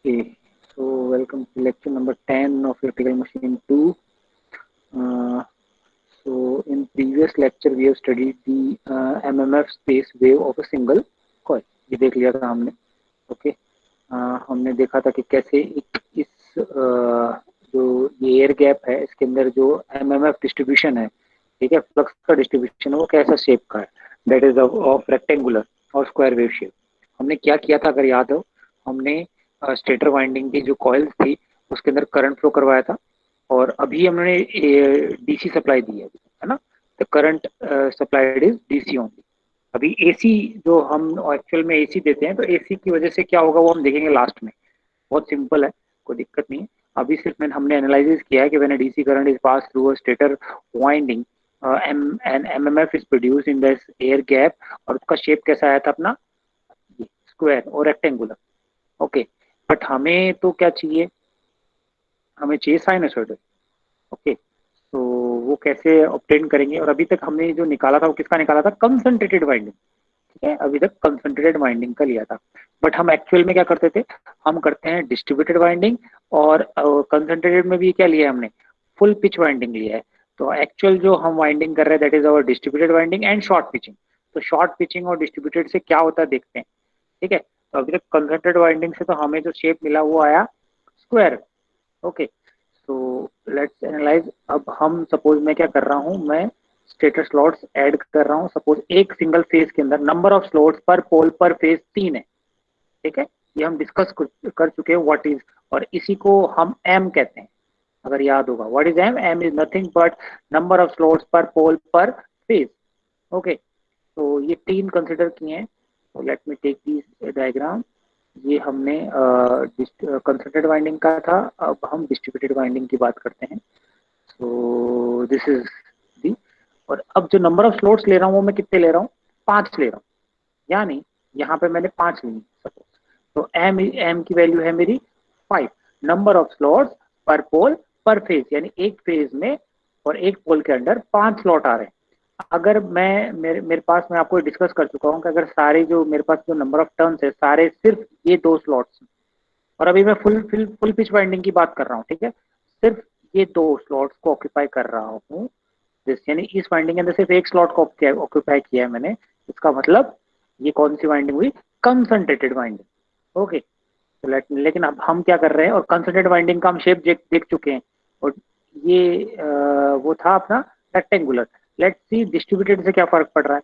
Okay, so welcome to lecture number 10 of Electrical Machine 2. Uh, so in previous lecture we have studied the MMF space wave of a single coil. ये देख लिया था हमने. Okay. हमने देखा था कि कैसे इस जो ये एयर गैप है इसके अंदर जो एमएमएफ डिस्ट्रीब्यूशन है, ठीक है, फ्लक्स का डिस्ट्रीब्यूशन है, वो कैसा शेप का है, दैट इज ऑफ रेक्टेंगुलर और स्क्वायर वेव शेप. हमने क्या किया था अगर याद हो, हमने स्टेटर वाइंडिंग की जो कॉइल्स थी उसके अंदर करंट फ्लो करवाया था, और अभी हमने डीसी सप्लाई दी है ना. The current supplied is DC only. अभी एसी जो हम एक्चुअल में एसी देते हैं, तो एसी की वजह से क्या होगा वो हम देखेंगे लास्ट में. बहुत सिंपल है, कोई दिक्कत नहीं है. अभी सिर्फ हमने एनालिसिस किया है कि when DC current is pass through a stator winding, an MMF is produce in this air gap, और उसका शेप कैसा आया था अपना, स्क्वायर और रेक्टेंगुलर. ओके. बट हमें तो क्या चाहिए, हमें चाहिए साइनसॉइडल. ओके. तो वो कैसे ऑब्टेन करेंगे, और अभी तक हमने जो निकाला था वो किसका निकाला था, कंसंट्रेटेड वाइंडिंग. ठीक है, अभी तक कंसंट्रेटेड वाइंडिंग का लिया था. बट हम एक्चुअल में क्या करते थे, हम करते हैं डिस्ट्रीब्यूटेड वाइंडिंग, और कंसंट्रेटेड में भी क्या लिया है हमने, फुल पिच वाइंडिंग लिया है. तो एक्चुअल जो हम वाइंडिंग कर रहे हैं that is our distributed winding and short pitching. तो शॉर्ट पिचिंग और डिस्ट्रीब्यूटेड से क्या होता है देखते हैं. ठीक है, तो अभी तक कंसंट्रेटेड वाइंडिंग से तो हमें जो शेप मिला वो आया स्क्वायर. ओके. तो लेट्स एनालाइज. अब हम सपोज मैं क्या कर रहा हूँ, मैं स्टेटर स्लॉट्स ऐड कर रहा हूँ. सपोज एक सिंगल फेज के अंदर नंबर ऑफ स्लॉट्स पर पोल पर फेज 3 है. ठीक है, ये हम डिस्कस कर चुके हैं व्हाट इज, और इसी को हम एम कहते हैं. अगर याद होगा what is M, M is nothing but number of slots पर पोल पर फेज. ओके. तो ये 3 कंसिडर किए हैं. तो let me take this diagram. ये हमने कंसंट्रेटेड वाइंडिंग का था, अब हम डिस्ट्रीब्यूटेड वाइंडिंग की बात करते हैं. तो दिस इज दी. और अब जो नंबर ऑफ स्लॉट्स ले रहा हूँ वो मैं कितने ले रहा हूँ, 5 ले रहा हूँ. यानी यहाँ पे मैंने 5 ली सपोज. तो एम एम की वैल्यू है मेरी 5. नंबर ऑफ स्लॉट्स पर पोल पर फेज, यानी एक फेज में और एक पोल के अंदर 5 स्लॉट आ रहे हैं. अगर मैं मेरे पास, मैं आपको डिस्कस कर चुका हूँ कि अगर सारे जो मेरे पास जो नंबर ऑफ टर्न्स है सारे सिर्फ ये 2 स्लॉट्स, और अभी मैं फुल पिच वाइंडिंग की बात कर रहा हूँ. ठीक है, सिर्फ ये 2 स्लॉट्स को ऑक्यूपाई कर रहा हूँ. यानी इस वाइंडिंग के अंदर सिर्फ एक स्लॉट को ऑक्यूपाई किया है मैंने. इसका मतलब ये कौन सी वाइंडिंग हुई, कंसंट्रेटेड वाइंडिंग. ओके. तो लेकिन अब हम क्या कर रहे हैं, और कंसंट्रेटेड वाइंडिंग का हम शेप देख चुके हैं, और ये वो था अपना रेक्टेंगुलर. लेट्स सी डिस्ट्रीब्यूटेड से क्या फर्क पड़ रहा है.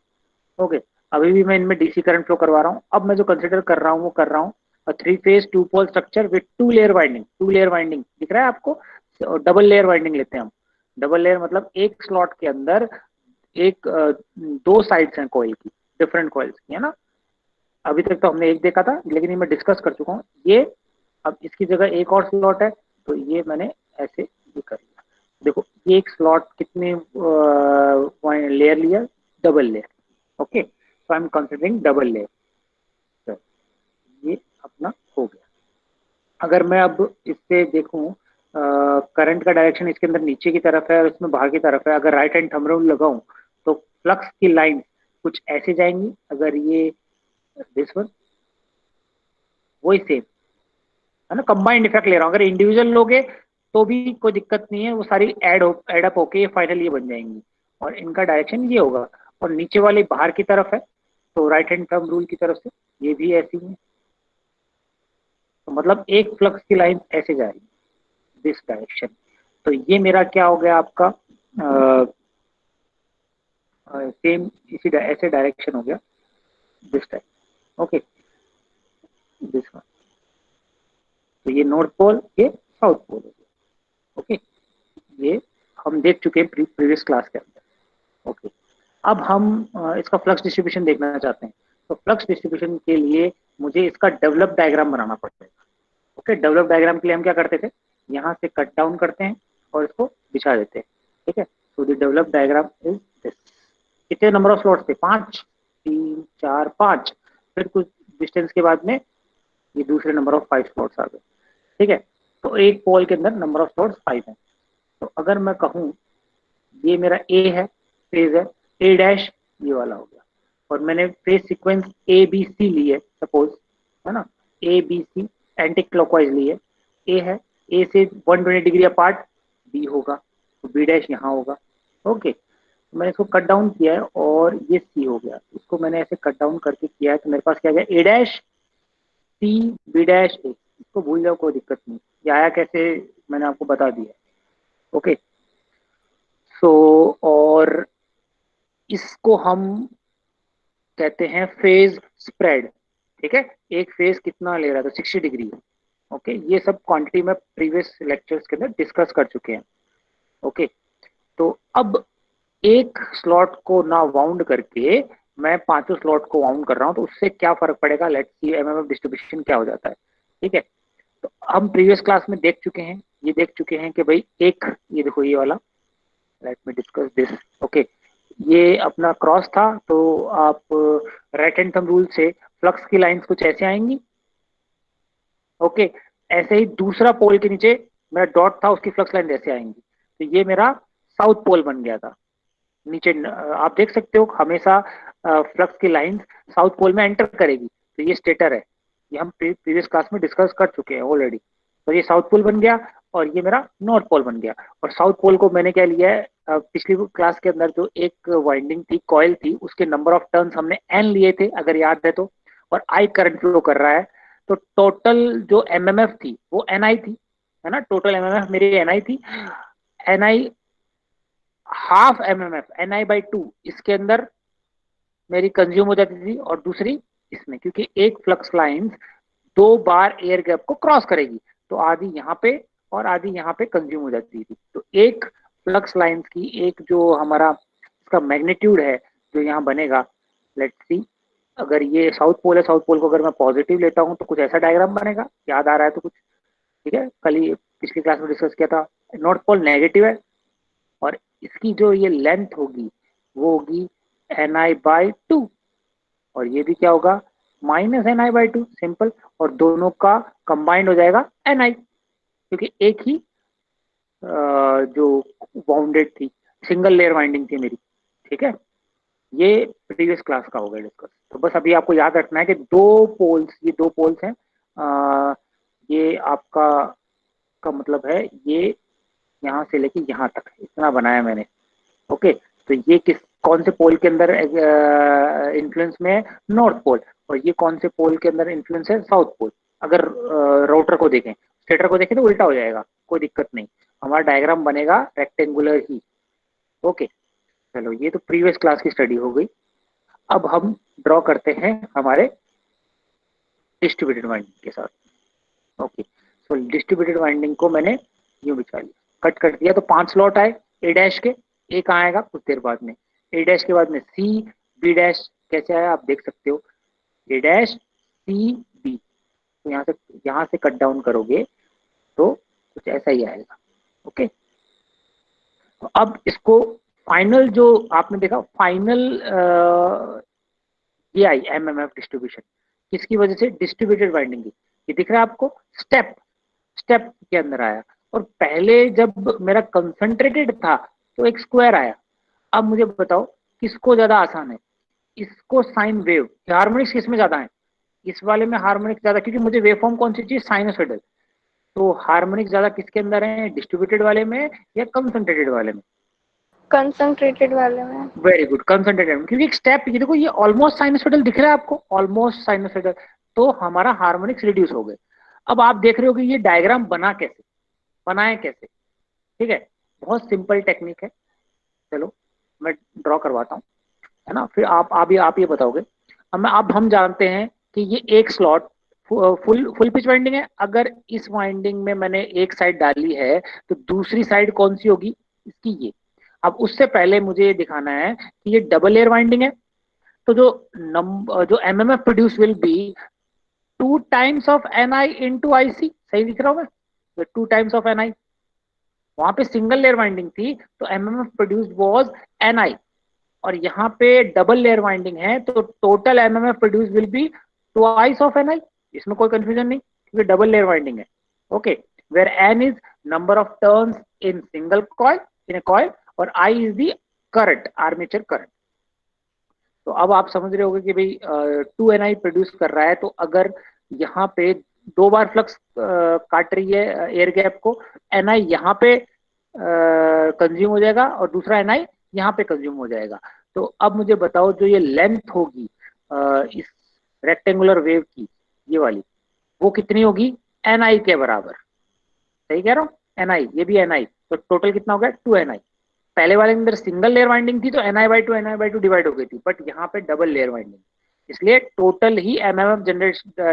ओके. अभी भी मैं इनमें डीसी करंट फ्लो करवा रहा हूँ. अब मैं जो कंसिडर कर रहा हूँ वो कर रहा हूँ 3 phase 2 pole structure with 2 layer winding. 2 layer winding दिख रहा है आपको, और डबल लेयर वाइंडिंग लेते हैं हम. डबल लेयर मतलब एक स्लॉट के अंदर एक 2 साइड्स हैं कॉइल की, डिफरेंट कॉइल्स की, है ना. अभी तक तो हमने एक देखा था, लेकिन ये मैं डिस्कस कर चुका हूँ ये. अब इसकी जगह एक और स्लॉट है, तो ये मैंने ऐसे ये कर लिया. देखो ये एक स्लॉट कितने लेयर लिया, डबल लेयर. ओके, तो I am considering double layer. तो ये अपना हो गया. अगर मैं अब इससे देखूं, करंट का डायरेक्शन इसके अंदर नीचे की तरफ है और इसमें बाहर की तरफ है. अगर राइट हैंड थंब रूल लगाऊं तो फ्लक्स की लाइन कुछ ऐसे जाएंगी. अगर ये दिस वन, वही सेम, है ना. कंबाइंड इफेक्ट ले रहा हूँ. अगर इंडिविजुअल लोगे तो भी कोई दिक्कत नहीं है, वो सारी एड अप होके फाइनल ये बन जाएंगी, और इनका डायरेक्शन ये होगा. और नीचे वाले बाहर की तरफ है, तो राइट हैंड थंब रूल की तरफ से ये भी ऐसी है. तो मतलब एक फ्लक्स की लाइन ऐसे जा रही है, दिस डायरेक्शन. तो ये मेरा क्या हो गया आपका, सेम इसी ऐसे डायरेक्शन हो गया, this type. Okay, this one. तो ये नॉर्थ पोल, ये साउथ पोल हो गया. ओके, ये हम देख चुके हैं प्रीवियस क्लास के अंदर. ओके. अब हम इसका फ्लक्स डिस्ट्रीब्यूशन देखना चाहते हैं. तो फ्लक्स डिस्ट्रीब्यूशन के लिए मुझे इसका डेवलप डायग्राम बनाना पड़ेगा. ओके, डेवलप डायग्राम के लिए हम क्या करते थे, यहाँ से कट डाउन करते हैं और इसको बिछा देते हैं. ठीक है, तो the develop diagram is this. कितने नंबर ऑफ स्लॉट्स थे, 5, 3, 4, 5. फिर कुछ डिस्टेंस के बाद में ये दूसरे नंबर ऑफ 5 स्लॉट्स आ गए. ठीक है, तो एक पोल के अंदर नंबर ऑफ स्लॉट्स 5 है. तो अगर मैं कहूँ ये मेरा ए है, फेज है, ए डैश ये वाला हो गया, और मैंने phase sequence A B C ली है सपोज, है ना. A B C, anticlockwise ली है, ए है, ए से 120 डिग्री अपार्ट बी होगा, तो बी डैश यहाँ होगा। ओके, तो मैंने इसको कट डाउन किया है और ये सी हो गया, इसको मैंने ऐसे कट डाउन करके किया है, तो मेरे पास क्या गया, ए डैश सी बी डैश ए। इसको भूल जाओ, कोई दिक्कत नहीं, ये आया कैसे मैंने आपको बता दिया। ओके, सो और इसको हम कहते हैं फेज स्प्रेड। ठीक है, एक फेज कितना ले रहा था, 60 डिग्री। ओके, ये सब क्वांटिटी में प्रीवियस लेक्चर्स के अंदर डिस्कस कर चुके हैं। ओके, तो अब एक स्लॉट को ना वाउंड करके मैं पांचों स्लॉट को वाउंड कर रहा हूं, तो उससे क्या फर्क पड़ेगा, लेट्स सी एमएमएफ डिस्ट्रीब्यूशन क्या हो जाता है। ठीक है, तो हम प्रीवियस क्लास में देख चुके हैं, ये देख चुके हैं कि भाई एक, ये देखो ये वाला, let me discuss this. Okay, ये अपना क्रॉस था, तो आप राइट हैंड थंब रूल से फ्लक्स की लाइंस कुछ ऐसे आएंगी। ओके, ऐसे ही दूसरा पोल के नीचे मेरा डॉट था, उसकी फ्लक्स लाइन ऐसे आएंगी, तो ये मेरा साउथ पोल बन गया था। नीचे आप देख सकते हो हमेशा फ्लक्स की लाइंस साउथ पोल में एंटर करेगी, तो ये स्टेटर है, ये हम प्रीवियस क्लास में डिस्कस कर चुके हैं ऑलरेडी। तो ये साउथ पोल बन गया और ये मेरा नॉर्थ पोल बन गया। और साउथ पोल को मैंने क्या लिया है, पिछली क्लास के अंदर जो एक वाइंडिंग थी, कॉइल थी, उसके नंबर ऑफ टर्न्स हमने एन लिए थे अगर याद है तो, और आई करंट फ्लो कर रहा है, तो टोटल जो एमएमएफ थी वो एन आई थी, है ना, टोटल एमएमएफ मेरी एन आई थी। N I half MMF N I by two इसके अंदर मेरी कंज्यूम हो जाती थी, और दूसरी इसमें, क्योंकि एक फ्लक्स लाइंस दो बार एयर गैप को क्रॉस करेगी, तो आधी यहाँ पे और आधी यहाँ पे कंज्यूम हो जाती थी। तो एक फ्लक्स लाइंस की एक जो हमारा इसका मैग्नीट्यूड है जो यहाँ बनेगा, लेट्स सी, अगर ये साउथ पोल है, साउथ पोल को अगर मैं पॉजिटिव लेता हूँ तो कुछ ऐसा डायग्राम बनेगा, याद आ रहा है तो कुछ। ठीक है, कल ही पिछली क्लास में डिस्कस किया था। नॉर्थ पोल नेगेटिव है, और इसकी जो ये लेंथ होगी वो होगी एन आई बाई टू, और ये भी क्या होगा, minus N I by two, simple. और दोनों का कंबाइंड हो जाएगा एन आई, क्योंकि एक ही जो बाउंडेड थी, सिंगल लेयर वाइंडिंग थी मेरी। ठीक है, ये प्रीवियस क्लास का हो गया डिस्कस। तो बस अभी आपको याद रखना है कि दो पोल्स, ये दो पोल्स हैं, ये आपका का मतलब है ये यहाँ से लेके यहाँ तक इतना बनाया मैंने। ओके, तो ये किस कौन से पोल के अंदर इन्फ्लुएंस में है, नॉर्थ पोल, और ये कौन से पोल के अंदर इन्फ्लुएंस है, साउथ पोल। अगर रोटर को देखें, स्टेटर को देखें तो उल्टा हो जाएगा, कोई दिक्कत नहीं, हमारा डायग्राम बनेगा रेक्टेंगुलर ही। ओके, चलो ये तो प्रीवियस क्लास की स्टडी हो गई। अब हम ड्रॉ करते हैं हमारे डिस्ट्रीब्यूटेड वाइंडिंग के साथ। ओके, सो डिस्ट्रीब्यूटेड वाइंडिंग को मैंने यूं बिछा लिया, कट कर दिया, तो 5 स्लॉट आए ए डैश के, ए कहाँ आएगा कुछ देर बाद में, ए डैश के बाद में सी बी डैश कैसे आया आप देख सकते हो, ए डैश सी बी, तो यहाँ से कट डाउन करोगे तो कुछ ऐसा ही आएगा। ओके, तो अब इसको फाइनल जो आपने देखा, फाइनल ये आई एमएमएफ डिस्ट्रीब्यूशन किसकी वजह से, डिस्ट्रीब्यूटेड वाइंडिंग की। ये दिख रहा है आपको, स्टेप स्टेप के अंदर आया, और पहले जब मेरा कंसंट्रेटेड था तो एक स्क्वायर आया। अब मुझे बताओ किसको ज्यादा आसान है, इसको साइन वेव, हार्मोनिक्स किस में ज्यादा है, इस वाले में हार्मोनिक्स ज्यादा, क्योंकि मुझे वेव फॉर्म कौन सी चाहिए, साइनोसॉइडल। तो हार्मोनिक्स ज्यादा किसके अंदर है, डिस्ट्रीब्यूटेड वाले में या कंसंट्रेटेड वाले में, कंसंट्रेटेड वाले में। वेरी गुड, कंसंट्रेटेड में, क्योंकि एक स्टेप, ये देखो ये ऑलमोस्ट साइनोसॉइडल दिख रहा है आपको, ऑलमोस्ट साइनोसॉइडल, तो हमारा हार्मोनिक्स रिड्यूस हो गए। अब आप देख रहे हो कि ये डायग्राम बना कैसे, बनाए कैसे। ठीक है, बहुत सिंपल टेक्निक है, चलो मैं ड्रॉ करवाता हूँ, है ना, फिर आप ये बताओगे। अब हम जानते हैं कि ये एक स्लॉट फुल पिच वाइंडिंग है, अगर इस वाइंडिंग में मैंने एक साइड डाली है तो दूसरी साइड कौन सी होगी, इसकी ये। अब उससे पहले मुझे ये दिखाना है कि ये डबल लेयर वाइंडिंग है, तो जो MMF produce will be 2 times of N I into I C, सही दिख रहा हूँ मैं, 2 टाइम्स ऑफ एन आई, वहां पे सिंगल लेयर वाइंडिंग थी तो MMF produced was N I, और यहाँ पे डबल लेयर वाइंडिंग है तो total MMF produce will be twice of N I, इसमें कोई कंफ्यूजन नहीं क्योंकि डबल लेयर वाइंडिंग है। Okay, where N is number of turns in single coil, in a coil, और I is the current, armature current. तो अब आप समझ रहे होगे कि भाई 2 एन आई प्रोड्यूस कर रहा है, तो अगर यहाँ पे दो बार फ्लक्स काट रही है एयर गैप को, एनआई यहाँ पे कंज्यूम हो जाएगा और दूसरा एनआई यहाँ पे कंज्यूम हो जाएगा। तो अब मुझे बताओ जो ये लेंथ होगी इस रेक्टेंगुलर वेव की, ये वाली, वो कितनी होगी? एनआई के बराबर। सही कह रहा हूँ, एनआई, ये भी एनआई, तो टोटल कितना हो गया? 2 एनआई। पहले वाले के अंदर सिंगल लेयर वाइंडिंग थी तो एनआई बाई टू डिवाइड हो गई थी, बट यहाँ पे डबल लेयर वाइंडिंग, इसलिए टोटल ही MMF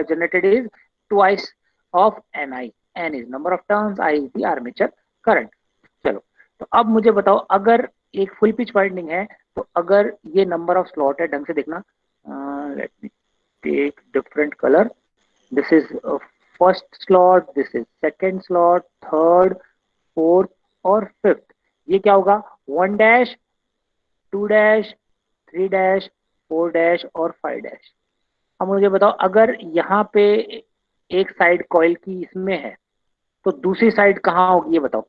generated is twice of NI. N is number of turns, I is the armature current. चलो, तो अब मुझे बताओ, अगर एक फुल पिच वाइंडिंग है तो अगर ये नंबर ऑफ स्लॉट है, ढंग से देखना, let me take different colour, this is first slot, this is second slot, third, fourth और फिफ्थ। ये क्या होगा? 1 डैश, 2 डैश, 3 डैश, 4 डैश और 5 डैश। अब मुझे बताओ, अगर यहाँ पे एक साइड कॉइल की इसमें है तो दूसरी साइड कहाँ होगी? ये बताओ,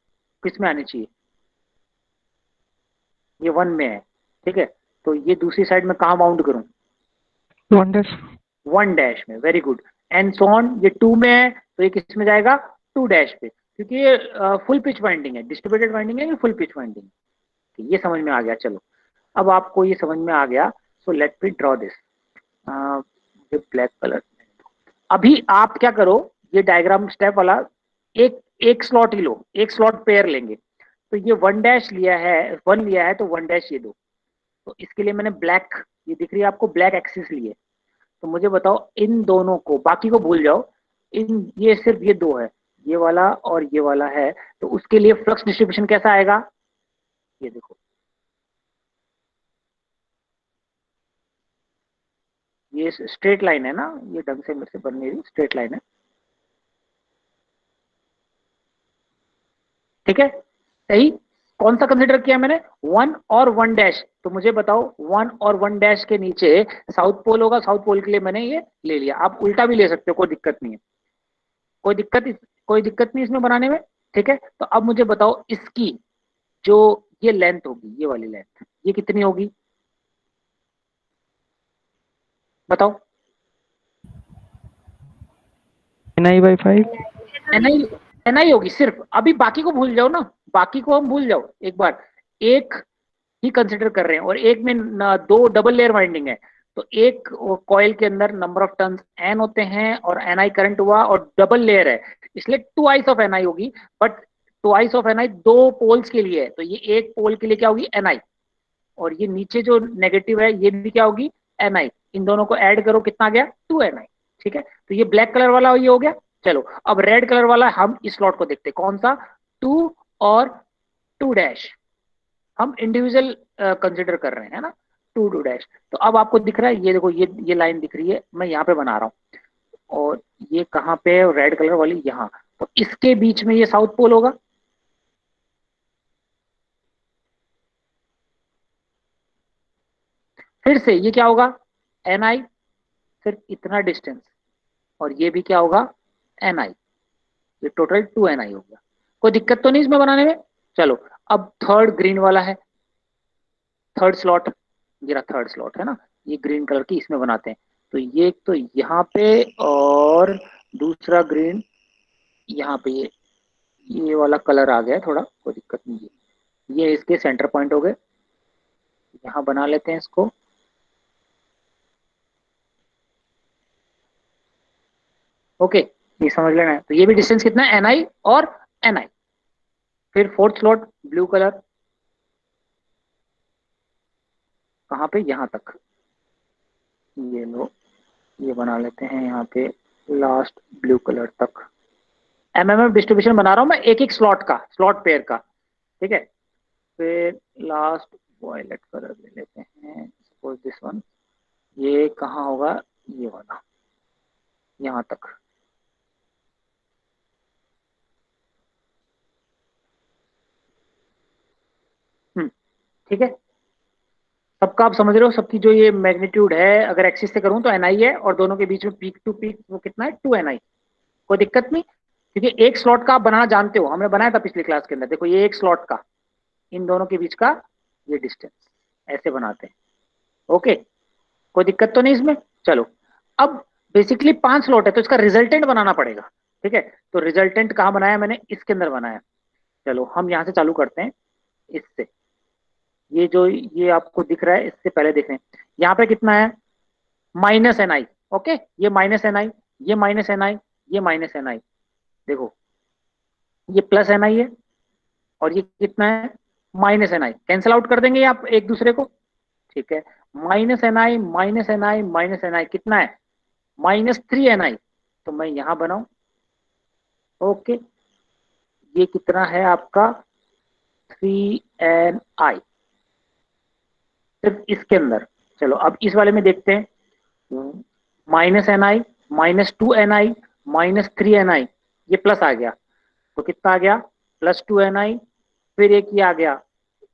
किस में आनी चाहिए? ये 1 में है, ठीक है, तो ये दूसरी साइड में कहाँ बाउंड करूं? 1 डैश। 1 डैश में, very good. And so on, ये 2 में है तो ये किस में जाएगा? 2 डैश पे, क्योंकि ये फुल पिच वाइंडिंग है, डिस्ट्रीब्यूटेड वाइंडिंग है, ये फुल पिच वाइंडिंग है। ये समझ में आ गया। चलो, अब आपको ये समझ में आ गया, so let me draw this with black colour. अभी आप क्या करो, ये डायग्राम स्टेप वाला, एक एक स्लॉट ही लो, एक स्लॉट पेयर लेंगे। तो ये 1 डैश लिया है, 1 लिया है तो 1 डैश ये दो। तो इसके लिए मैंने ब्लैक, ये दिख रही है आपको, ब्लैक एक्सिस लिए। तो मुझे बताओ, इन दोनों को, बाकी को भूल जाओ, इन ये सिर्फ ये दो है, ये वाला और ये वाला है, तो उसके लिए फ्लक्स डिस्ट्रीब्यूशन कैसा आएगा? ये देखो, ये स्ट्रेट लाइन है ना, ये ढंग से मेरे से बन नहीं रही, स्ट्रेट लाइन है, ठीक है, सही। कौन सा कंसिडर किया मैंने? 1 और 1 डैश। तो मुझे बताओ, 1 और 1 डैश के नीचे साउथ पोल होगा, साउथ पोल के लिए मैंने ये ले लिया। आप उल्टा भी ले सकते हो, कोई दिक्कत नहीं है, कोई दिक्कत नहीं इसमें बनाने में, ठीक है। तो अब मुझे बताओ, इसकी जो ये लेंथ होगी, ये वाली लेंथ, ये कितनी होगी? बताओ। NI/5। एनआई, एनआई होगी सिर्फ। अभी बाकी को भूल जाओ ना, बाकी को हम भूल जाओ एक बार, एक ही कंसिडर कर रहे हैं, और एक में दो डबल लेयर वाइंडिंग है। तो एक कॉइल के अंदर नंबर ऑफ टर्न्स एन होते हैं और एनआई करंट हुआ, और डबल लेयर है, इसलिए ट्वाइस ऑफ एनआई होगी। बट ट्वाइस ऑफ एनआई दो पोल्स के लिए है, तो ये एक पोल के लिए क्या होगी? एनआई। और ये नीचे जो नेगेटिव है, ये भी क्या होगी? एनआई। इन दोनों को ऐड करो, कितना गया? 2 एनआई, ठीक है। तो ये ब्लैक कलर वाला ये हो गया। चलो, अब रेड कलर वाला हम इस स्लॉट को देखते हैं, कौन सा? 2 और 2 डैश, हम इंडिविजुअल कंसिडर कर रहे हैं ना, 2 2 डैश। तो अब आपको दिख रहा है, ये देखो, ये लाइन दिख रही है, मैं यहाँ पे बना रहा हूँ, और ये कहाँ पे है? रेड कलर वाली यहाँ। तो इसके बीच में ये साउथ पोल होगा, फिर से ये क्या होगा? एनआई, सिर्फ इतना डिस्टेंस, और ये भी क्या होगा? एनआई। ये टोटल 2 एनआई हो गया। कोई दिक्कत तो नहीं इसमें बनाने में? चलो, अब थर्ड ग्रीन वाला है, थर्ड स्लॉट, ये थर्ड स्लॉट है ना, ये ग्रीन कलर की, इसमें बनाते हैं। तो ये तो यहाँ पे, और दूसरा ग्रीन यहाँ पे, ये वाला कलर आ गया थोड़ा, कोई दिक्कत नहीं है। ये इसके सेंटर पॉइंट हो गए, यहाँ बना लेते हैं इसको। ओके, ये समझ लेना है। तो ये भी डिस्टेंस कितना है? एनआई और एनआई। फिर फोर्थ स्लॉट ब्लू कलर, कहाँ पे? यहाँ तक, ये लो, ये बना लेते हैं यहाँ पे लास्ट ब्लू कलर तक। एमएमएफ डिस्ट्रीब्यूशन बना रहा हूँ मैं, एक एक स्लॉट का, स्लॉट पेयर का, ठीक है। फिर लास्ट वॉयलेट कलर ले लेते हैं, सपोज दिस वन। ये कहाँ होगा? ये वाला, यहाँ तक। ठीक है, सबका आप समझ रहे हो, सबकी जो ये मैग्नीट्यूड है, अगर एक्सिस से करूं तो एनआई है, और दोनों के बीच में पीक टू पीक वो कितना है? 2 एनआई। कोई दिक्कत नहीं, क्योंकि एक स्लॉट का आप बनाना जानते हो, हमने बनाया था पिछली क्लास के अंदर। देखो, ये एक स्लॉट का, इन दोनों के बीच का ये डिस्टेंस, ऐसे बनाते हैं। ओके, कोई दिक्कत तो नहीं इसमें? चलो, अब बेसिकली 5 स्लॉट है तो इसका रिजल्टेंट बनाना पड़ेगा, ठीक है। तो रिजल्टेंट कहाँ बनाया मैंने, इसके अंदर बनाया। चलो हम यहाँ से चालू करते हैं इससे। ये जो ये आपको दिख रहा है इससे पहले देखें, यहाँ पे कितना है, माइनस एन आई। ओके, ये माइनस एन आई, ये माइनस एन आई, ये माइनस एन आई। देखो ये प्लस एन आई है और ये कितना है, माइनस एन आई। कैंसिल आउट कर देंगे आप एक दूसरे को, ठीक है। माइनस एन आई माइनस एन आई माइनस एन आई कितना है, माइनस 3 एन आई। तो मैं यहां बनाऊं, ओके। ये कितना है आपका, 3 एन आई, सिर्फ इसके अंदर। चलो अब इस वाले में देखते हैं, माइनस एन आई माइनस 2 एन आई माइनस 3 एन आई, ये प्लस आ गया तो कितना आ गया, प्लस 2 एन आई, फिर एक ये आ गया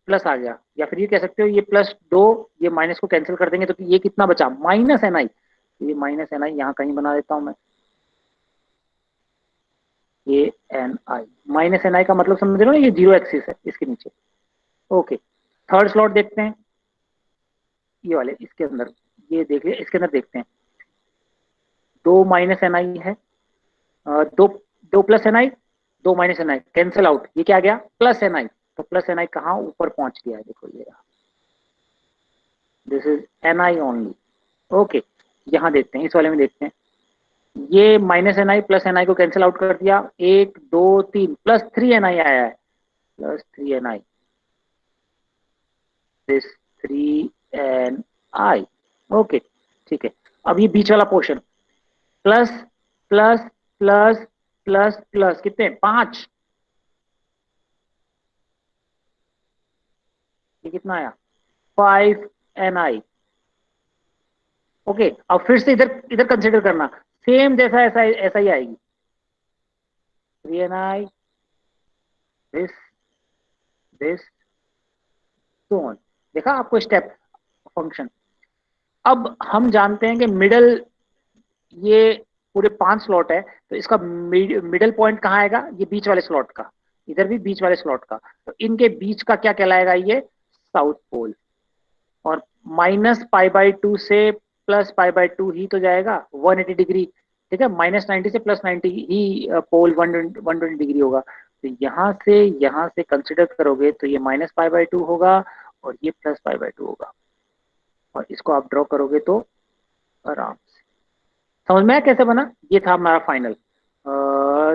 प्लस आ गया, या फिर ये कह सकते हो ये प्लस 2, ये माइनस को कैंसिल कर देंगे तो ये कितना बचा, माइनस एन आई। ये माइनस एन आई यहाँ कहीं बना देता हूं मैं, ये एन आई, माइनस एन आई का मतलब समझ रहे हो ना, ये जीरो एक्सिस है इसके नीचे। ओके, थर्ड स्लॉट देखते हैं, ये वाले इसके अंदर, ये देख लिया, इसके अंदर देखते हैं। 2 माइनस एन आई है, दो दो प्लस एन आई, 2 माइनस एन आई, कैंसिल आउट, ये क्या आ गया, प्लस एन आई। तो प्लस एन आई कहाँ ऊपर पहुंच गया है, देखो ये, this is an I only. Okay, यहाँ देखते हैं, इस वाले में देखते हैं, ये माइनस एन आई प्लस एन आई को कैंसिल आउट कर दिया, 1 2 3, प्लस 3 एन आई आया है, plus 3 N I, this 3 N I. Okay ठीक है, अब ये बीच वाला portion, plus plus plus plus plus कितने, 5, ये कितना आया, 5 एन आई। ओके, अब फिर से इधर इधर कंसिडर करना, सेम जैसा ऐसा ऐसा ही आएगी, 3 N I, this this, so on. देखा आपको स्टेप फंक्शन। अब हम जानते हैं कि मिडल, ये पूरे 5 स्लॉट है तो इसका मिडल पॉइंट कहाँ आएगा, ये बीच वाले स्लॉट का, इधर भी बीच वाले स्लॉट का, तो इनके बीच का क्या कहलाएगा, ये साउथ पोल। और माइनस पाई बाई 2 से प्लस पाई बाई 2 ही तो जाएगा 180 डिग्री, ठीक है। माइनस 90 से प्लस 90 ही पोल 120 डिग्री होगा। तो यहाँ से कंसिडर करोगे तो ये माइनस पाई बाई 2 होगा और ये प्लस पाई बाई 2 होगा, और इसको आप ड्रॉ करोगे तो आराम से समझ में आया कैसे बना। ये था हमारा फाइनल,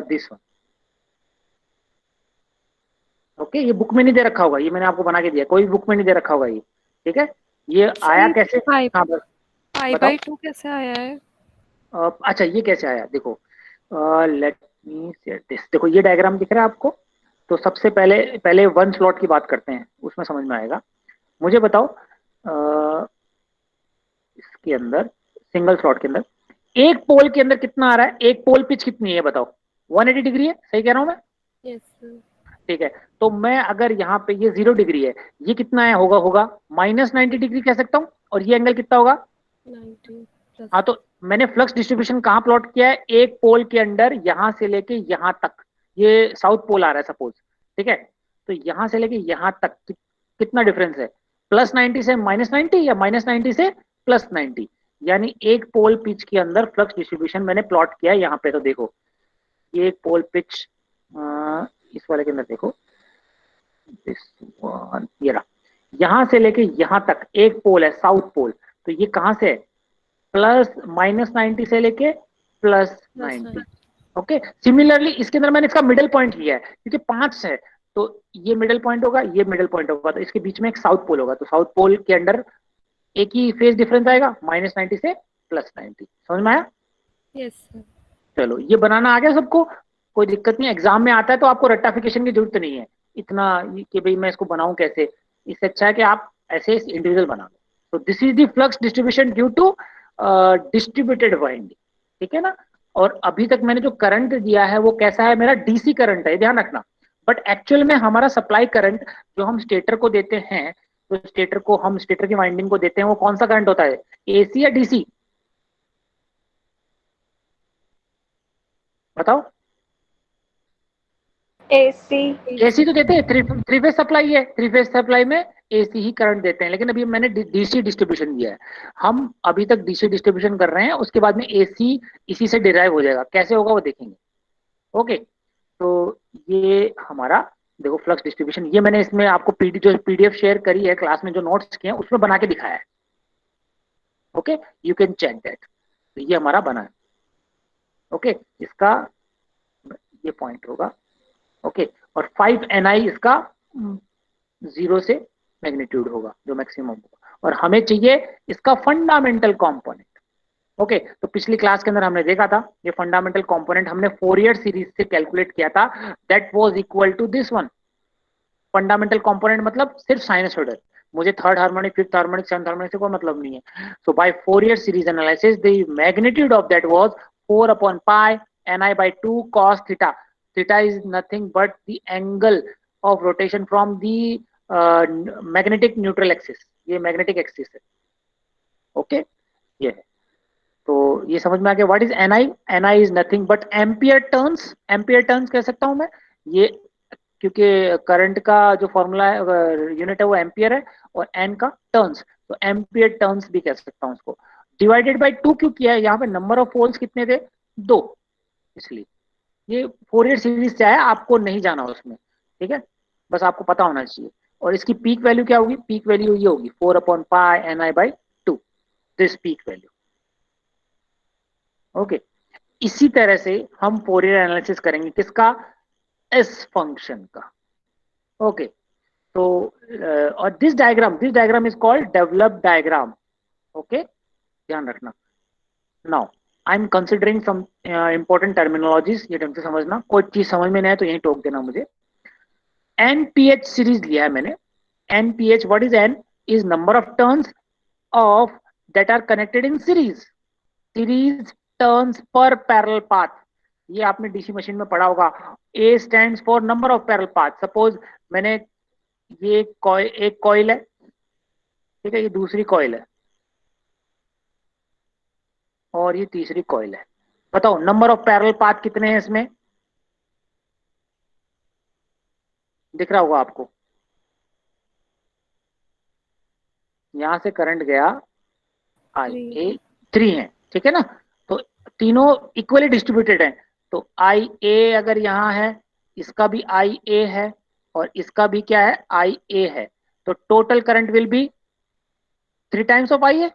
दिस वन। ओके, ये बुक में नहीं दे रखा होगा, ये मैंने आपको बना के दिया, कोई बुक में नहीं दे रखा होगा ये, ठीक है। ये आया कैसे, हाँ बस पाई बताओ। बाई 2 कैसे आया है? अच्छा ये कैसे आया, देखो, लेट मी सेट दिस। देखो ये डायग्राम दिख रहा है आपको, तो सबसे पहले पहले 1 स्लॉट की बात करते हैं, उसमें समझ में आएगा। मुझे बताओ, इसके अंदर सिंगल स्लॉट के अंदर एक पोल के अंदर कितना आ रहा है, एक पोल पिच कितनी है बताओ, 180 डिग्री है, सही कह रहा हूं मैं? Yes sir. ठीक है, तो मैं अगर यहाँ पे ये 0 डिग्री है, ये कितना है, होगा माइनस 90 डिग्री कह सकता हूँ, और ये एंगल कितना होगा, 90 प्लस। हाँ। तो मैंने फ्लक्स डिस्ट्रीब्यूशन कहाँ प्लॉट किया है, एक पोल के अंदर यहां से लेके यहां तक, ये साउथ पोल आ रहा है सपोज, ठीक है। तो यहां से लेके यहां तक कितना डिफरेंस है, प्लस 90 से माइनस 90 या माइनस 90 से प्लस 90, यानी एक पोल पिच के अंदर फ्लक्स डिस्ट्रीब्यूशन मैंने प्लॉट किया है यहाँ पे। तो देखो ये एक पोल पिच, इस वाले के अंदर देखो, दिस वन, ये रहा, यहां से लेके यहां तक एक पोल है साउथ पोल, तो ये कहां से है, प्लस माइनस 90 से लेके प्लस 90। ओके, सिमिलरली इसके अंदर मैंने इसका मिडिल पॉइंट लिया है क्योंकि 5 है, तो ये मिडिल पॉइंट होगा, ये मिडिल पॉइंट होगा, तो इसके बीच में एक साउथ पोल होगा, तो साउथ पोल के अंदर एक ही फेज डिफरेंस आएगा, माइनस 90 से प्लस 90। समझ में आया? Yes sir. चलो ये बनाना आ गया सबको, कोई दिक्कत नहीं, एग्जाम में आता है तो आपको रट्टाफिकेशन की जरूरत नहीं है इतना कि भाई मैं इसको बनाऊं कैसे, इससे अच्छा है कि आप ऐसे इंडिविजुअल बना लो। तो this is the flux distribution due to distributed winding, ठीक है ना। और अभी तक मैंने जो करंट दिया है वो कैसा है, मेरा डीसी करंट है, ध्यान रखना। बट एक्चुअल में हमारा सप्लाई करंट जो हम स्टेटर को देते हैं, तो स्टेटर को हम स्टेटर की वाइंडिंग को देते हैं, वो कौन सा करंट होता है, एसी या डीसी, बताओ। एसी। एसी तो देते हैं, थ्री फेज सप्लाई है, थ्री फेज सप्लाई में एसी ही करंट देते हैं, लेकिन अभी मैंने डीसी डिस्ट्रीब्यूशन दिया है, हम अभी तक डीसी डिस्ट्रीब्यूशन कर रहे हैं, उसके बाद में एसी इसी से डिराइव हो जाएगा, कैसे होगा वो देखेंगे। ओके, तो ये हमारा देखो फ्लक्स डिस्ट्रीब्यूशन, ये मैंने इसमें आपको जो पीडीएफ शेयर करी है क्लास में, जो नोट्स किए हैं उसमें बना के दिखाया है। Okay, you can check that. तो ये हमारा बना है। ओके, इसका ये पॉइंट होगा। ओके, और 5 ni इसका 0 से मैग्नीट्यूड होगा जो मैक्सिमम होगा, और हमें चाहिए इसका फंडामेंटल कंपोनेंट। ओके, तो पिछली क्लास के अंदर हमने देखा था ये फंडामेंटल कंपोनेंट हमने फोरियर सीरीज से कैलकुलेट किया था, that was equal to this one. Fundamental component मतलब सिर्फ साइनसोइडल, मुझे third harmonic, fifth harmonic, seventh harmonic से कोई मतलब नहीं है। So by Fourier series analysis the magnitude of that was 4 upon pi ni by 2 cos theta. Theta is nothing but the angle of rotation from the magnetic neutral axis, ये magnetic axis है। Okay, ये है। तो ये समझ में आ गया what is NI. NI is nothing but ampere turns, ampere turns कह सकता हूं मैं ये, क्योंकि करंट का जो फॉर्मूला है यूनिट है वो एम्पियर है, और एन का टर्न्स, तो एम्पियर टर्न्स भी कह सकता हूं उसको। डिवाइडेड बाय 2 क्यों किया है, यहाँ पे नंबर ऑफ पोल्स कितने थे, 2, इसलिए ये फोरियर सीरीज से आया, आपको नहीं जाना उसमें, ठीक है, बस आपको पता होना चाहिए। और इसकी पीक वैल्यू क्या होगी, पीक वैल्यू ये होगी 4 upon pi ni by 2, this peak value. Okay, इसी तरह से हम फोरियर एनालिसिस करेंगे किसका, इस फंक्शन का। ओके, तो और this diagram is called develop diagram. Okay, ध्यान रखना। Now I am considering some important terminologies, ये ढंग से समझना, कोई चीज समझ में नहीं आए तो यही टोक देना मुझे। एनपीएच सीरीज लिया है मैंने। NPH, what is N, is number of turns of that are connected in series, series turns पर पैरेलल पाथ। ये आपने डीसी मशीन में पढ़ा होगा। A stands for number of parallel path. Suppose मैंने ये एक कॉइल है, ठीक है, ये दूसरी कॉइल है, और ये तीसरी कॉइल है। बताओ नंबर ऑफ पैरेलल पाथ कितने हैं इसमें, दिख रहा होगा आपको। यहां से करंट गया आई ए, 3 है, ठीक है ना, तो तीनों इक्वली डिस्ट्रीब्यूटेड हैं। तो आई ए अगर यहाँ है, इसका भी आई ए है, और इसका भी क्या है, आई ए है, तो total current will be 3 times of I A.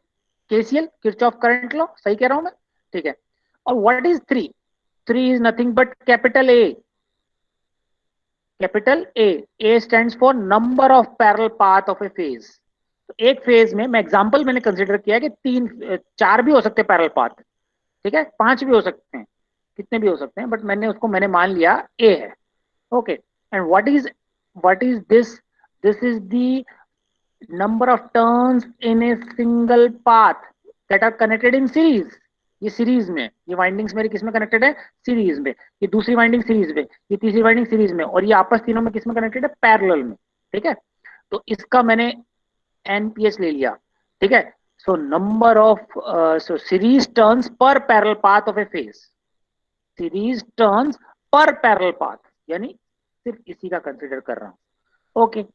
KCL, Kirchhoff current law, सही कह रहा हूं मैं, ठीक है। और what is 3, 3 is nothing but capital A, capital A stands for number of parallel path of A phase. तो एक फेज में, मैं एग्जांपल मैंने कंसीडर किया कि 4 भी हो सकते हैं पैरेलल पाथ, ठीक है, 5 भी हो सकते हैं, कितने भी हो सकते हैं, बट मैंने मान लिया ए है। Okay, and what is this, this is the number of turns in a single path that are connected in series. ये सीरीज में, ये वाइंडिंग्स मेरी किसमें कनेक्टेड है, सीरीज में, ये दूसरी वाइंडिंग सीरीज में, ये तीसरी वाइंडिंग सीरीज में, और ये आपस तीनों में किसमें कनेक्टेड है, पैरेलल में, ठीक है। तो इसका मैंने एनपीएच ले लिया, ठीक है। So number of so series turns पर parallel path of A phase, series turns पर पैरेलल पाथ, यानी सिर्फ इसी का कंसीडर कर रहा हूं। ओके,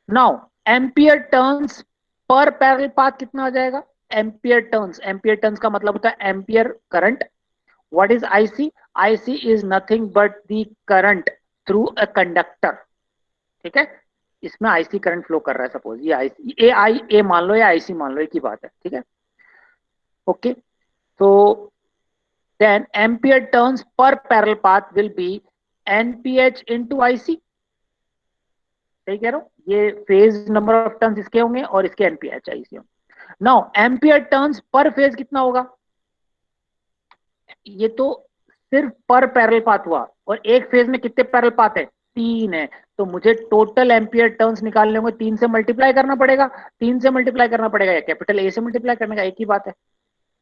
नाउ एम्पियर टर्न्स पर पैरेलल पाथ कितना आ जाएगा, एम्पियर टर्न्स, एम्पियर टर्न्स का मतलब होता है ampere current. What is IC, IC is nothing but the current through a conductor, ठीक है, इसमें आईसी करंट फ्लो कर रहा है, सपोज ये आईसी, ए आई ए मान लो या आईसी मान लो, एक ही बात है, ठीक है। ओके, तो देन एम्पियर टर्न्स पर parallel path will be NPH into IC, सही कह रहा हूं, ये फेज नंबर ऑफ टर्न्स इसके होंगे और इसके एनपीएच आईसी होंगे। नाउ एम्पियर टर्न्स पर फेज कितना होगा, ये तो सिर्फ पर पैरेलल पाथ हुआ, और एक फेज में कितने पैरेलल पाथ है, 3 है, तो मुझे टोटल एम्पियर टर्न्स निकालने होंगे, 3 से मल्टीप्लाई करना पड़ेगा, 3 से मल्टीप्लाई करना पड़ेगा या कैपिटल ए से मल्टीप्लाई करने का, एक ही बात है।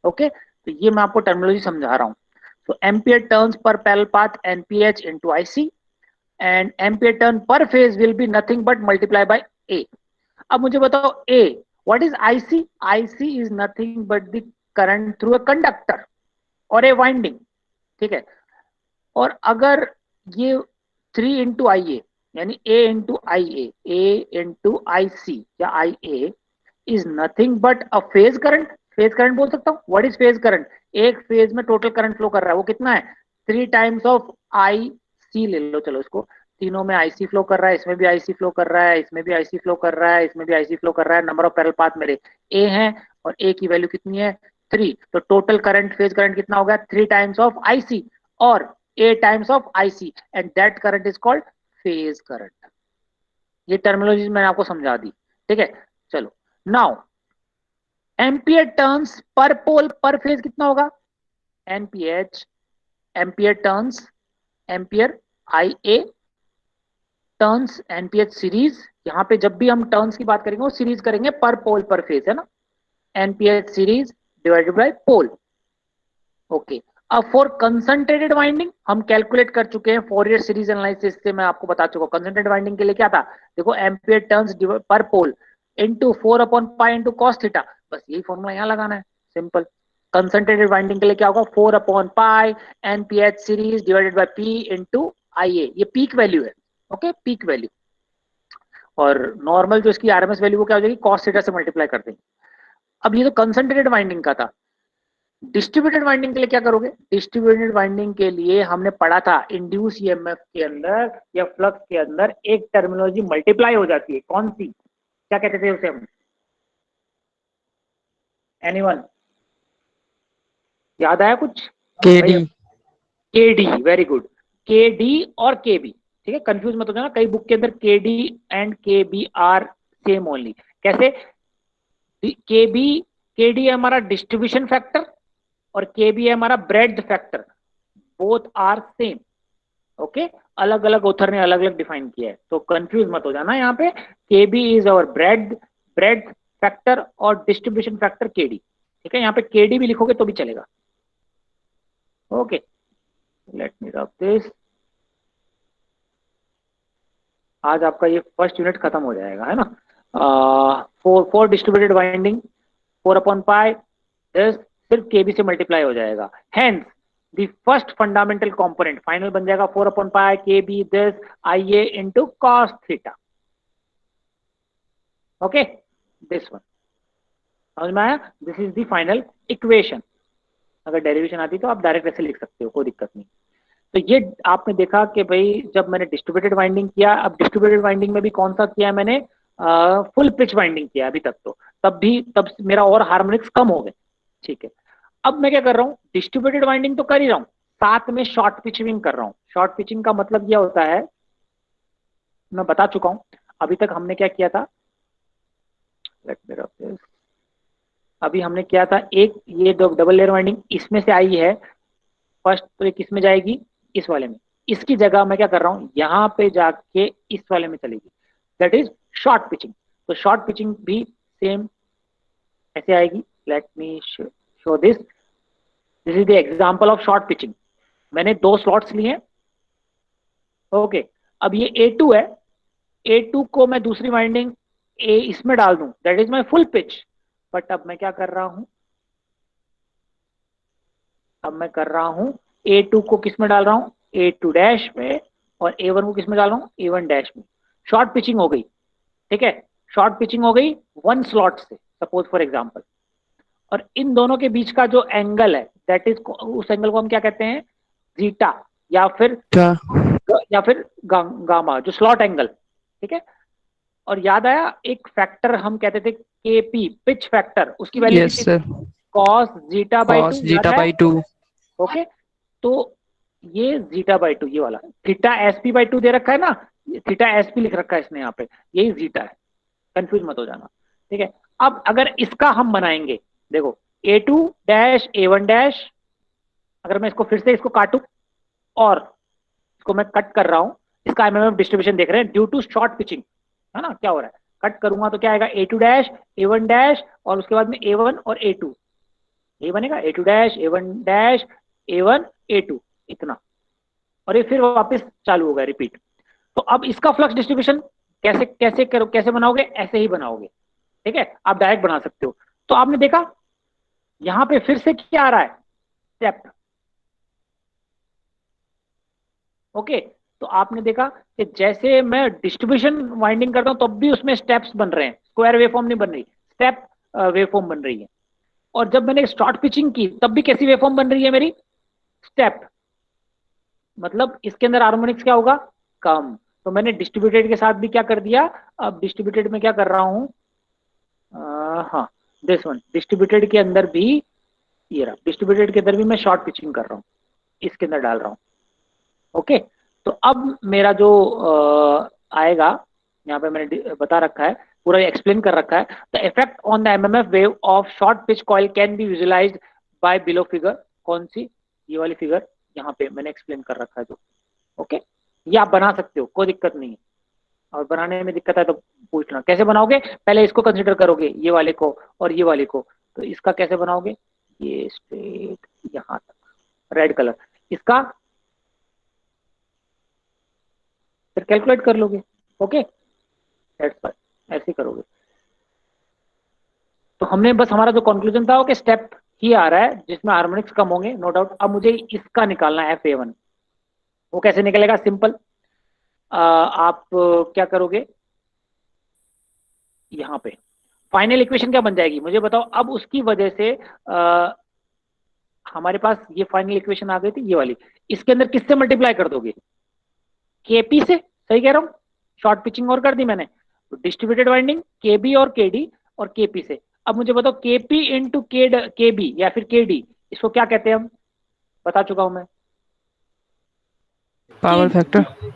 ओके, तो ये मैं आपको टर्मिनोलॉजी समझा रहा हूं। तो एम्पियर टर्न्स पर parallel path NPH into IC, and ampere turn पर phase will be nothing but multiply by A. अब मुझे बताओ A, what is IC, IC is nothing but the current through a conductor और a winding, ठीक है। और अगर ये 3 इंटू आई ए, यानी A इंटू आई सी या I A is nothing but a phase current. Phase current बोल सकता हूँ। What is phase current? एक फेज में टोटल करंट फ्लो कर रहा है वो कितना है? 3 टाइम्स ऑफ आई सी ले लो, चलो इसको, तीनों में आईसी फ्लो कर रहा है, इसमें भी आईसी फ्लो कर रहा है, इसमें भी आईसी फ्लो कर रहा है, इसमें भी आईसी फ्लो कर रहा है। नंबर ऑफ पैरेलल पाथ मेरे ए है और ए की वैल्यू कितनी है? 3। तो टोटल करंट, फेज करंट कितना हो गया? 3 टाइम्स ऑफ आईसी और A times of IC, and that current is called phase current. ये टर्मिनोलॉजी मैंने आपको समझा दी, ठीक है। चलो नाउ एम्पियर टर्न्स पर पोल पर फेज कितना होगा? NPH, ampere turns, ampere I A turns, NPH series. यहाँ पे जब भी हम टर्न्स की बात करेंगे वो सीरीज करेंगे, पर पोल पर फेज है ना। NPH series divided by pole. Okay, अब फॉर कंसंट्रेटेड वाइंडिंग हम कैलकुलेट कर चुके हैं फोरियर सीरीज एनालिसिस से, मैं आपको बता चुका हूँ। कंसंट्रेटेड वाइंडिंग के लिए क्या था? देखो, एम्पियर टर्न्स पर पोल इंटू 4/π इंटू कॉस थीटा, बस यही फॉर्मूला यहाँ लगाना है, सिंपल। कंसंट्रेटेड वाइंडिंग के लिए क्या होगा? 4/π NPH series divided by P into I A, ये पीक वैल्यू है। Okay, peak value. और नॉर्मल जो इसकी आरएमएस वैल्यू वो क्या हो जाएगी? कॉस थीटा से मल्टीप्लाई कर देंगे। अब ये तो कंसंट्रेटेड वाइंडिंग का था। डिस्ट्रीब्यूटेड वाइंडिंग के लिए क्या करोगे? डिस्ट्रीब्यूटेड वाइंडिंग के लिए हमने पढ़ा था इंड्यूस ईएमएफ के अंदर या फ्लक्स के अंदर एक टर्मिनोलॉजी मल्टीप्लाई हो जाती है, कौन सी? क्या कहते थे उसे हम? एनीवन याद आया कुछ? KD। KD, very good. KD और केबी, ठीक है, कंफ्यूज मत हो जाना, कई बुक के अंदर KD and KB are same only. कैसे? केबी, केडी है हमारा डिस्ट्रीब्यूशन फैक्टर और केबी है हमारा breadth factor, both are same. Okay, अलग अलग ऑथर ने अलग अलग डिफाइन किया है, तो कंफ्यूज मत हो जाना। यहाँ पे केबी इज अवर ब्रेड्थ फैक्टर और डिस्ट्रीब्यूशन फैक्टर केडी, ठीक है। यहाँ पे केडी भी लिखोगे तो भी चलेगा। Okay, let me rub this. आज आपका ये फर्स्ट यूनिट खत्म हो जाएगा, है ना। फोर डिस्ट्रीब्यूटेड वाइंडिंग 4/π सिर्फ केबी से मल्टीप्लाई हो जाएगा। Hence the first fundamental component final बन जाएगा 4/π KB this I A into cos theta. Okay, this one समझ में आया? This is the final equation. अगर डेरिवेशन आती तो आप डायरेक्ट ऐसे लिख सकते हो, कोई दिक्कत नहीं। तो ये आपने देखा कि भाई जब मैंने डिस्ट्रीब्यूटेड वाइंडिंग किया, अब डिस्ट्रीब्यूटेड वाइंडिंग में भी कौन सा किया है मैंने? फुल पिच वाइंडिंग किया अभी तक तो, तब मेरा और हार्मोनिक्स कम हो गए, ठीक है। अब मैं क्या कर रहा हूँ? डिस्ट्रीब्यूटेड वाइंडिंग तो कर ही रहा हूँ, साथ में शॉर्ट पिचिंग कर रहा हूँ। शॉर्ट पिचिंग का मतलब यह होता है, मैं बता चुका हूँ अभी तक हमने क्या किया था। Let me rub this. अभी हमने किया था एक ये डबल लेयर वाइंडिंग इसमें से आई है फर्स्ट, तो ये किस में जाएगी? इस वाले में। इसकी जगह मैं क्या कर रहा हूं? यहां पे जाके इस वाले में चलेगी, दैट इज शॉर्ट पिचिंग। तो शॉर्ट पिचिंग भी सेम ऐसे आएगी। Let me show this. This is the example of short pitching. मैंने 2 स्लॉट्स लिए। ओके, अब ये A2 है, A2 को मैं दूसरी वाइंडिंग ए इसमें डाल दूं, that is my full pitch. But अब मैं क्या कर रहा हूं? अब मैं कर रहा हूं A2 को किस में डाल रहा हूं? A2 डैश में, और A1 को किस में डाल रहा हूं? A1 डैश में। शॉर्ट पिचिंग हो गई, ठीक है। शॉर्ट पिचिंग हो गई 1 स्लॉट से, सपोज फॉर एग्जांपल। और इन दोनों के बीच का जो एंगल है, दैट इज, उस एंगल को हम क्या कहते हैं? जीटा, या फिर क्या? गामा, जो स्लॉट एंगल, ठीक है। और याद आया एक फैक्टर हम कहते थे केपी, पिच फैक्टर, उसकी वैल्यू यस कितनी थी? Sir. Cos zeta by two, cos याद जीटा है? बाई 2। ओके, तो ये जीटा बाई 2, ये वाला थीटा एसपी बाई 2 दे रखा है ना, थीटा एसपी लिख रखा है इसने यहाँ पे, यही जीटा है, कंफ्यूज मत हो जाना, ठीक है। अब अगर इसका हम बनाएंगे, देखो A2 डैश A1 डैश, अगर मैं इसको फिर से इसको काटू और इसको मैं कट कर रहा हूं, इसका एमएमएफ डिस्ट्रीब्यूशन देख रहे हैं ड्यू टू शॉर्ट पिचिंग, है ना। क्या हो रहा है? कट करूंगा तो क्या आएगा? A2 डैश A1 डैश और उसके बाद में A1 और A2, ये बनेगा A2 dash A1 dash A1 A2, इतना। और ये फिर वापस चालू होगा, रिपीट। तो अब इसका फ्लक्स डिस्ट्रीब्यूशन कैसे बनाओगे? ऐसे ही बनाओगे, ठीक है। आप डायरेक्ट बना सकते हो। तो आपने देखा यहां पे फिर से क्या आ रहा है? स्टेप। ओके, तो तो आपने देखा कि जैसे मैं डिस्ट्रीब्यूशन वाइंडिंग करता हूं तब भी उसमें स्टेप्स बन रहे हैं, स्क्वायर वेवफॉर्म नहीं बन रही, स्टेप वेवफॉर्म बन रही है। और जब मैंने शॉर्ट पिचिंग की तब भी कैसी वेवफॉर्म बन रही है मेरी, स्टेप। मतलब इसके अंदर हार्मोनिक्स क्या होगा, कम। तो मैंने डिस्ट्रीब्यूटेड के साथ भी क्या कर दिया, अब डिस्ट्रीब्यूटेड में क्या कर रहा हूं, हाँ दिस वन, डिस्ट्रीब्यूटेड के अंदर भी ये रहा, डिस्ट्रीब्यूटेड के अंदर भी मैं शॉर्ट पिचिंग कर रहा हूँ, इसके अंदर डाल रहा हूँ। ओके, तो अब मेरा जो आएगा, यहाँ पे मैंने बता रखा है, पूरा एक्सप्लेन कर रखा है। The effect on the MMF wave of short pitch coil can be visualised by below figure. कौन सी, ये वाली फिगर, यहाँ पे मैंने एक्सप्लेन कर रखा है जो। ओके, ये आप बना सकते हो, कोई दिक्कत नहीं है। और बनाने में दिक्कत है तो पूछना कैसे बनाओगे। पहले इसको कंसिडर करोगे, ये वाले को और ये वाले को, तो इसका कैसे बनाओगे, ये स्ट्रेट यहां तक रेड कलर, इसका फिर कैलकुलेट कर लोगे। ओके, ऐसे करोगे। तो हमने बस, हमारा जो कंक्लूजन था कि स्टेप ही आ रहा है जिसमें हार्मोनिक्स कम होंगे, नो डाउट। अब मुझे इसका निकालना है FA1। वो कैसे निकलेगा, सिंपल। आप क्या करोगे, यहाँ पे फाइनल इक्वेशन क्या बन जाएगी मुझे बताओ। अब उसकी वजह से हमारे पास ये फाइनल इक्वेशन आ गई थी, ये वाली। इसके अंदर किससे मल्टीप्लाई कर दोगे, केपी से। सही कह रहा हूं, शॉर्ट पिचिंग और कर दी मैंने, तो डिस्ट्रीब्यूटेड वाइंडिंग केबी और केडी और केपी से। अब मुझे बताओ केपी इंटू केबी या फिर केडी, इसको क्या कहते हैं हम, बता चुका हूं मैं। Power factor.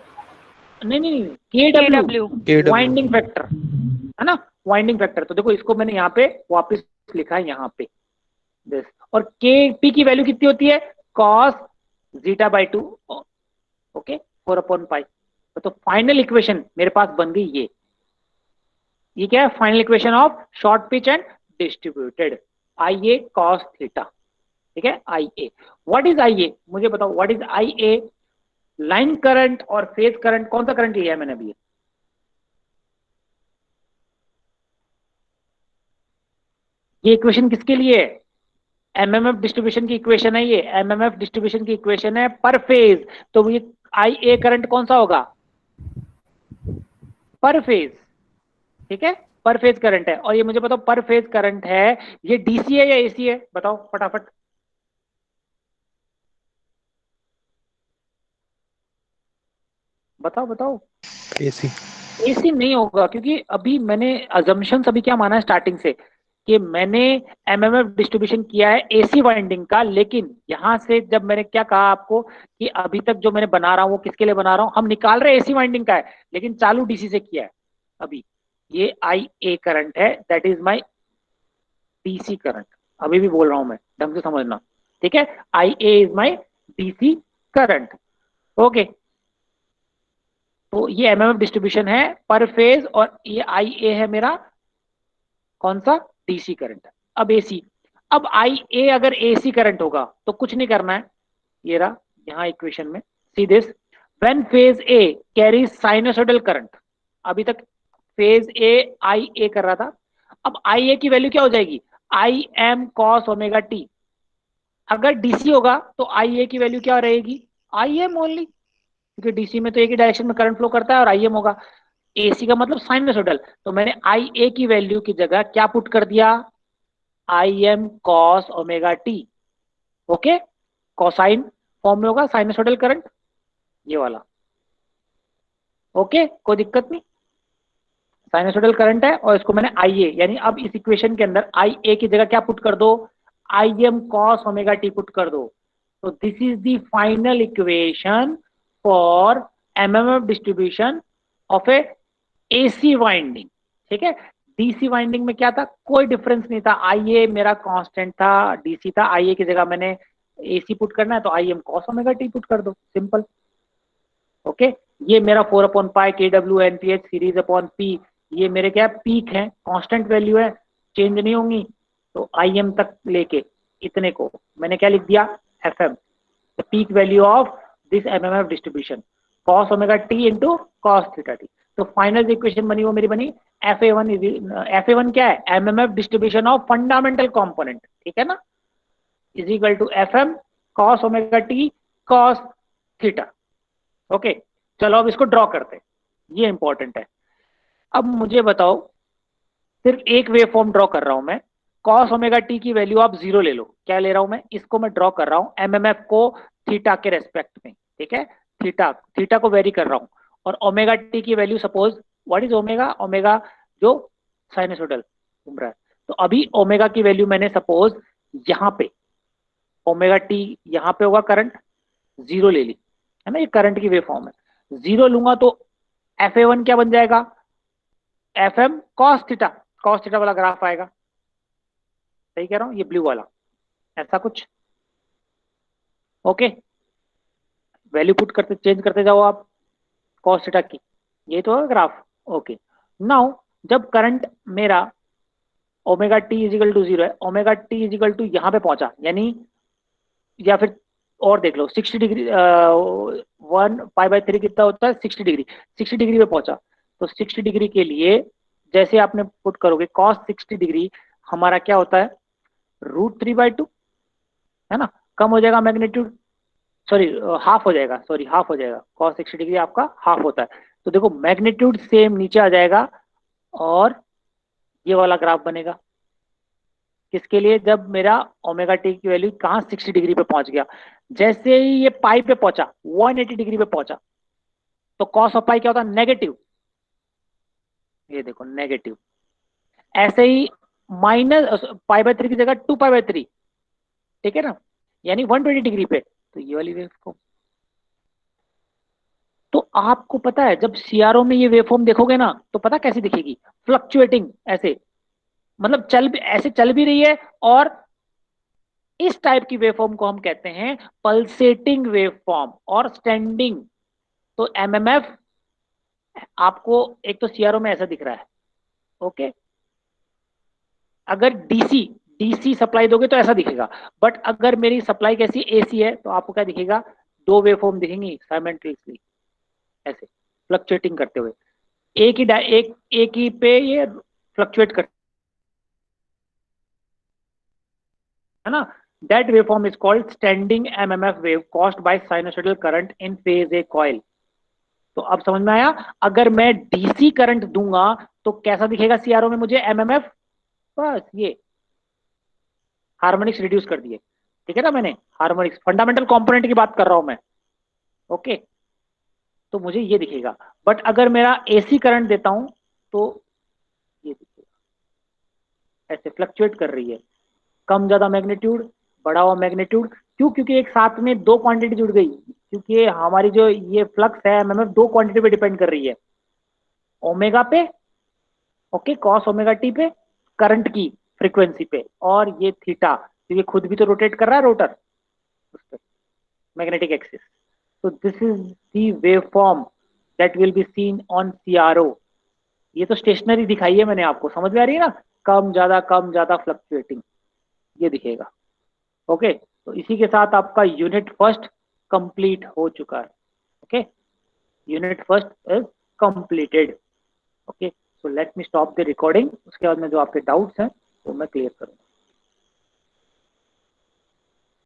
नहीं नहीं नहीं, केडब्ल्यू, KW। वाइंडिंग फैक्टर, है ना, वाइंडिंग फैक्टर। तो देखो इसको मैंने यहाँ पे वापस लिखा है यहाँ पे दिस। और के पी की वैल्यू कितनी होती है, कॉस जीटा बाई 2, ओके, 4/पाई। तो फाइनल इक्वेशन मेरे पास बन गई ये क्या है, final equation of short pitch and distributed, I A cos theta. ठीक है, I A. What is I ए, मुझे बताओ what is I A. Line current और फेज करंट, कौन सा करंट लिया है मैंने अभी, ये इक्वेशन किसके लिए है, एमएमएफ डिस्ट्रीब्यूशन की इक्वेशन है ये, एमएमएफ डिस्ट्रीब्यूशन की इक्वेशन है पर फेज। तो ये आई ए करंट कौन सा होगा, पर फेज। ठीक है, पर फेज करंट है। और ये मुझे बताओ पर फेज करंट है, ये डीसी है या एसी है, बताओ फटाफट। बताओ बताओ। एसी। एसी नहीं होगा, क्योंकि अभी मैंने अजम्पशन अभी क्या माना है स्टार्टिंग से, कि मैंने एमएमएफ डिस्ट्रीब्यूशन किया है एसी वाइंडिंग का। लेकिन यहां से जब मैंने क्या कहा आपको कि अभी तक जो मैंने बना रहा हूं वो किसके लिए बना रहा हूं, हम निकाल रहे एसी वाइंडिंग का है लेकिन चालू डीसी से किया है अभी। ये आई ए करंट है, that is my DC current. अभी भी बोल रहा हूं मैं, ढंग से समझना। ठीक है, I A is my DC current. Okay, तो ये एमएमएफ डिस्ट्रीब्यूशन है पर फेज, और ये आई ए है मेरा कौन सा, डीसी करंट। अब एसी, अब आई ए अगर एसी करंट होगा तो कुछ नहीं करना है, ये रहा यहां इक्वेशन में, see this, when phase A carries sinusoidal current. अभी तक फेज ए आई ए कर रहा था, अब आई ए की वैल्यू क्या हो जाएगी, आई एम कॉस ओमेगा टी। अगर डीसी होगा तो आई ए की वैल्यू क्या रहेगी, आई एम ओनली, क्योंकि डीसी में तो एक ही डायरेक्शन में करंट फ्लो करता है और आई एम होगा। एसी का मतलब साइनोसोडल, तो मैंने आई ए की वैल्यू की जगह क्या पुट कर दिया, आई M cos omega T. Okay, cosine form में होगा साइनोसोडल करंट, ये वाला। ओके, कोई दिक्कत नहीं, साइनोसोडल करंट है और इसको मैंने आई ए, यानी अब इस इक्वेशन के अंदर आई ए की जगह क्या पुट कर दो, आई M cos omega T put कर दो। तो this is the final equation for MMF distribution of A AC winding. ठीक है, डीसी वाइंडिंग में क्या था, कोई डिफरेंस नहीं था, आई ए मेरा कांस्टेंट था, डीसी था। आई ए की जगह मैंने एसी पुट करना है तो I M cos omega T put कर दो, सिंपल। ओके, ये मेरा 4/पाई के W N P H series upon P, ये मेरे क्या पीक है, कांस्टेंट वैल्यू है, चेंज नहीं होंगी। तो आई एम तक लेके इतने को मैंने क्या लिख दिया, F M, the peak value of this MMF distribution, cos omega T into cos theta T. तो फाइनल इक्वेशन बनी वो मेरी बनी FA1 इज, FA1 क्या है, MMF distribution of fundamental component, ठीक है ना, is equal to F M cos omega T cos theta. Okay, चलो अब इसको ड्रॉ करते हैं, ये इंपॉर्टेंट है। अब मुझे बताओ, सिर्फ एक वेव फॉर्म ड्रॉ कर रहा हूं मैं, कॉस ओमेगा टी की वैल्यू आप 0 ले लो। क्या ले रहा हूं मैं, इसको मैं ड्रॉ कर रहा हूं एमएमएफ को थीटा के रेस्पेक्ट में, ठीक है, थीटा थीटा को वेरी कर रहा हूं, और ओमेगा टी की value suppose, what is omega, omega जो साइनसोइडल घूम रहा है, तो अभी ओमेगा की वैल्यू मैंने सपोज यहाँ पे ओमेगा टी यहाँ पे होगा करंट 0 ले ली, है ना, ये करंट की वेव फॉर्म है, 0 लूंगा तो FA1 क्या बन जाएगा, FM cos थीटा वाला ग्राफ आएगा, सही कह रहा हूं, ये ब्लू वाला, ऐसा कुछ। ओके, वैल्यू पुट करते चेंज करते जाओ आप cos थीटा की, ये तो है ग्राफ। ओके, नाउ जब करंट मेरा ओमेगा टी इजिकल टू 0 है, ओमेगा टी इजिकल टू यहाँ पे पहुंचा, यानी या फिर और देख लो 60 डिग्री, 1 π/3 कितना होता है, 60 डिग्री, 60 डिग्री पे पहुंचा, तो 60 डिग्री के लिए जैसे आपने पुट करोगे cos 60 डिग्री हमारा क्या होता है, √3/2, है ना, कम हो जाएगा मैग्नीट्यूड, सॉरी हाफ हो जाएगा, सॉरी हाफ हो जाएगा, cos 60 डिग्री आपका हाफ होता है, तो देखो मैग्नीट्यूड सेम नीचे आ जाएगा, और ये वाला ग्राफ बनेगा किसके लिए, जब मेरा ओमेगा टी की वैल्यू कहाँ 60 डिग्री पे पहुंच गया, जैसे ही ये पाई पे पहुंचा 180 डिग्री पे पहुंचा, तो कॉस ऑफ पाई क्या होता है, नेगेटिव, ये देखो नेगेटिव, ऐसे ही -π/3 की जगह 2π/3, ठीक है ना, यानी 120 डिग्री पे, तो ये वाली वेव फॉर्म। तो आपको पता है जब सीआरओ में ये वेव फॉर्म देखोगे ना, तो पता कैसी दिखेगी, फ्लक्चुएटिंग ऐसे, मतलब ऐसे चल भी रही है, और इस टाइप की वेवफॉर्म को हम कहते हैं पल्सेटिंग वेवफॉर्म और स्टैंडिंग। तो एमएमएफ आपको एक तो सीआरओ में ऐसा दिख रहा है, ओके, अगर डीसी डीसी सप्लाई दोगे तो ऐसा दिखेगा, बट अगर मेरी सप्लाई कैसी एसी है तो आपको क्या दिखेगा, दो वेवफॉर्म दिखेंगी साइमल्टेनियसली ऐसे फ्लक्चुएटिंग करते हुए, एक ही पे ये फ्लक्चुएट कर, है ना, that waveform is called standing MMF wave caused by sinusoidal current in phase A coil। तो अब समझ में आया, अगर मैं डीसी करंट दूंगा तो कैसा दिखेगा सीआरओ में मुझे एमएमएफ, बस ये हार्मोनिक्स रिड्यूस कर दिए, ठीक है ना, मैंने हार्मोनिक्स फंडामेंटल कंपोनेंट की बात कर रहा हूं मैं, ओके, तो मुझे ये दिखेगा, बट अगर मेरा एसी करंट देता हूं तो ये दिखेगा ऐसे फ्लक्चुएट कर रही है, कम ज्यादा मैग्नीट्यूड, बड़ा हुआ मैग्नीट्यूड, क्यों, क्योंकि एक साथ में दो क्वांटिटी जुड़ गई, क्योंकि हमारी जो ये फ्लक्स है एमएमएफ दो क्वांटिटी पे डिपेंड कर रही है, ओमेगा पे, ओके, कॉस ओमेगा टी पे, करंट की फ्रीक्वेंसी पे, और ये थीटा, क्योंकि खुद भी तो रोटेट कर रहा है रोटर उस पे, मैग्नेटिक एक्सिस। तो this is the wave form that will be seen on CRO. ये तो स्टेशनरी दिखाई है मैंने आपको, समझ में आ रही है ना, कम ज्यादा फ्लक्चुएटिंग, ये दिखेगा। ओके, तो इसी के साथ आपका यूनिट फर्स्ट कंप्लीट हो चुका है। Okay, unit first is completed. Okay, so let me stop the recording, उसके बाद में जो आपके डाउट्स हैं वो मैं क्लियर करूंगा।